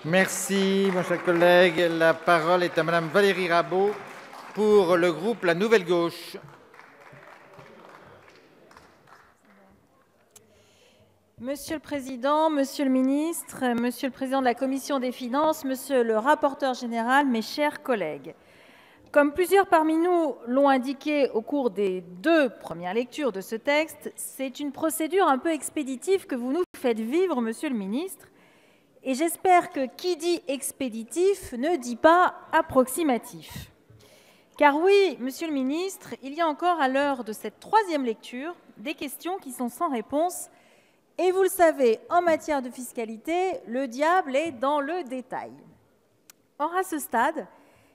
Merci, mon cher collègue. La parole est à Madame Valérie Rabault pour le groupe La Nouvelle Gauche. Monsieur le Président, Monsieur le Ministre, Monsieur le Président de la Commission des Finances, Monsieur le rapporteur général, mes chers collègues. Comme plusieurs parmi nous l'ont indiqué au cours des 2 premières lectures de ce texte, c'est une procédure un peu expéditive que vous nous faites vivre, Monsieur le Ministre, et j'espère que qui dit expéditif ne dit pas approximatif. Car oui, Monsieur le Ministre, il y a encore à l'heure de cette 3e lecture des questions qui sont sans réponse. Et vous le savez, en matière de fiscalité, le diable est dans le détail. Or, à ce stade,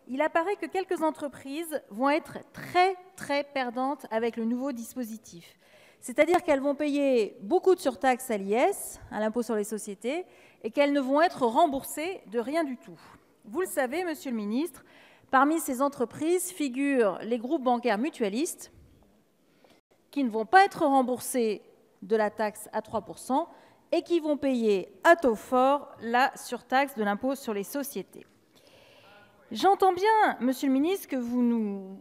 il apparaît que quelques entreprises vont être très perdantes avec le nouveau dispositif. C'est-à-dire qu'elles vont payer beaucoup de surtaxes à l'IS, à l'impôt sur les sociétés, et qu'elles ne vont être remboursées de rien du tout. Vous le savez, Monsieur le Ministre, parmi ces entreprises figurent les groupes bancaires mutualistes qui ne vont pas être remboursés de la taxe à 3% et qui vont payer à taux fort la surtaxe de l'impôt sur les sociétés. J'entends bien, Monsieur le Ministre, que vous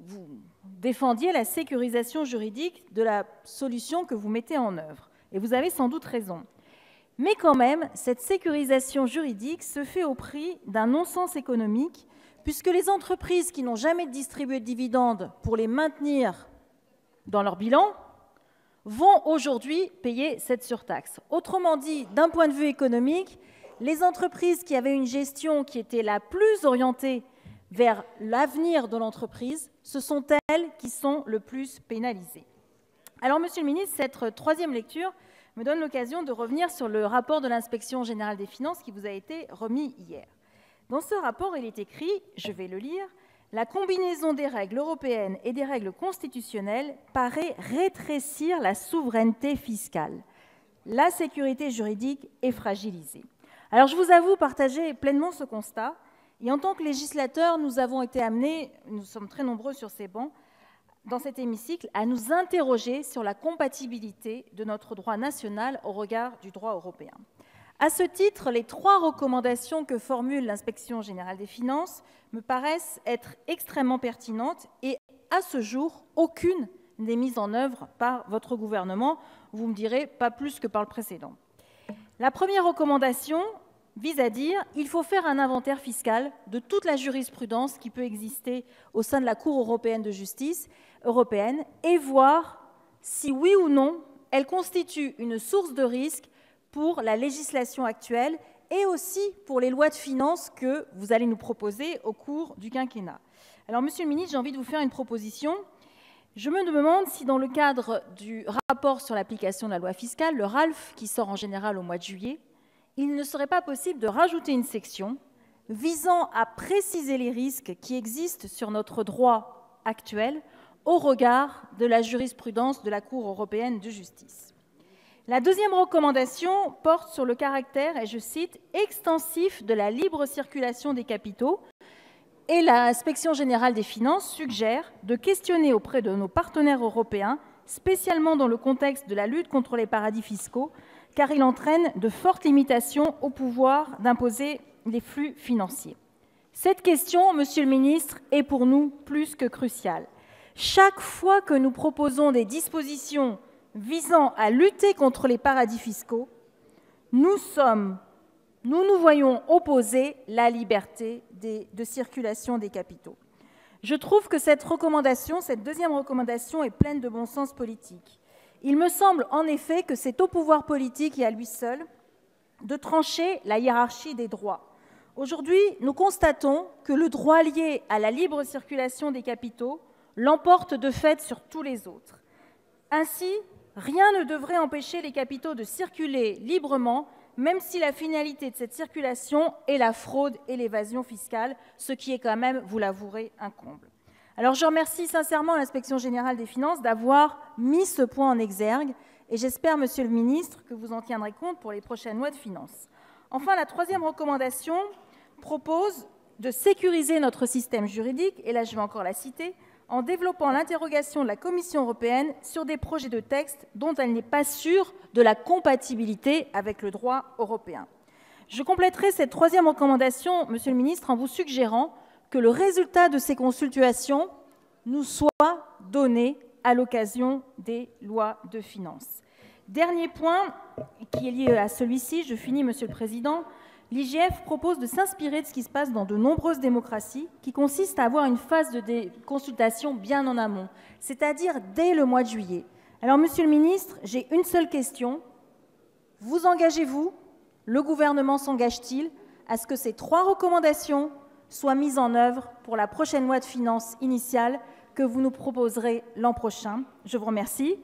défendiez la sécurisation juridique de la solution que vous mettez en œuvre. Et vous avez sans doute raison. Mais quand même, cette sécurisation juridique se fait au prix d'un non-sens économique, puisque les entreprises qui n'ont jamais distribué de dividendes pour les maintenir dans leur bilan vont aujourd'hui payer cette surtaxe. Autrement dit, d'un point de vue économique, les entreprises qui avaient une gestion qui était la plus orientée vers l'avenir de l'entreprise, ce sont elles qui sont le plus pénalisées. Alors, Monsieur le Ministre, cette 3e lecture me donne l'occasion de revenir sur le rapport de l'Inspection générale des finances qui vous a été remis hier. Dans ce rapport, il est écrit, je vais le lire, « La combinaison des règles européennes et des règles constitutionnelles paraît rétrécir la souveraineté fiscale. La sécurité juridique est fragilisée. » Alors, je vous avoue partager pleinement ce constat. Et en tant que législateurs, nous avons été amenés, nous sommes très nombreux sur ces bancs, dans cet hémicycle, à nous interroger sur la compatibilité de notre droit national au regard du droit européen. À ce titre, les 3 recommandations que formule l'Inspection générale des finances me paraissent être extrêmement pertinentes et, à ce jour, aucune n'est mise en œuvre par votre gouvernement. Vous me direz, pas plus que par le précédent. La première recommandation vise à dire qu'il faut faire un inventaire fiscal de toute la jurisprudence qui peut exister au sein de la Cour européenne de justice européenne et voir si, oui ou non, elle constitue une source de risque pour la législation actuelle et aussi pour les lois de finances que vous allez nous proposer au cours du quinquennat. Alors, Monsieur le Ministre, j'ai envie de vous faire une proposition. Je me demande si, dans le cadre du rapport sur l'application de la loi fiscale, le RALF, qui sort en général au mois de juillet, il ne serait pas possible de rajouter une section visant à préciser les risques qui existent sur notre droit actuel au regard de la jurisprudence de la Cour européenne de justice. La 2e recommandation porte sur le caractère, et je cite, « extensif de la libre circulation des capitaux » et l'Inspection générale des finances suggère de questionner auprès de nos partenaires européens, spécialement dans le contexte de la lutte contre les paradis fiscaux, car il entraîne de fortes limitations au pouvoir d'imposer les flux financiers. Cette question, Monsieur le Ministre, est pour nous plus que cruciale. Chaque fois que nous proposons des dispositions visant à lutter contre les paradis fiscaux, nous nous voyons opposer la liberté de circulation des capitaux. Je trouve que cette recommandation, cette 2e recommandation, est pleine de bon sens politique. Il me semble en effet que c'est au pouvoir politique et à lui seul de trancher la hiérarchie des droits. Aujourd'hui, nous constatons que le droit lié à la libre circulation des capitaux l'emporte de fait sur tous les autres. Ainsi, rien ne devrait empêcher les capitaux de circuler librement, même si la finalité de cette circulation est la fraude et l'évasion fiscale, ce qui est quand même, vous l'avouerez, un comble. Alors je remercie sincèrement l'Inspection générale des finances d'avoir mis ce point en exergue et j'espère, Monsieur le Ministre, que vous en tiendrez compte pour les prochaines lois de finances. Enfin, la 3e recommandation propose de sécuriser notre système juridique, et là je vais encore la citer, en développant l'interrogation de la Commission européenne sur des projets de texte dont elle n'est pas sûre de la compatibilité avec le droit européen. Je compléterai cette troisième recommandation, Monsieur le ministre, en vous suggérant que le résultat de ces consultations nous soit donné à l'occasion des lois de finances. Dernier point qui est lié à celui-ci, je finis, Monsieur le Président. L'IGF propose de s'inspirer de ce qui se passe dans de nombreuses démocraties, qui consiste à avoir une phase de consultation bien en amont, c'est-à-dire dès le mois de juillet. Alors, Monsieur le Ministre, j'ai une seule question. Vous engagez-vous, le gouvernement s'engage-t-il à ce que ces 3 recommandations soient mises en œuvre pour la prochaine loi de finances initiale que vous nous proposerez l'an prochain? Je vous remercie.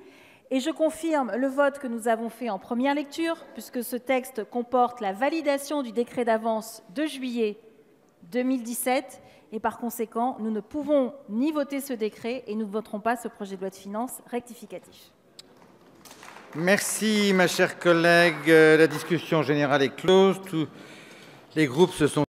Et je confirme le vote que nous avons fait en première lecture, puisque ce texte comporte la validation du décret d'avance de juillet 2017. Et par conséquent, nous ne pouvons ni voter ce décret et nous ne voterons pas ce projet de loi de finances rectificatif. Merci, ma chère collègue. La discussion générale est close. Tous les groupes se sont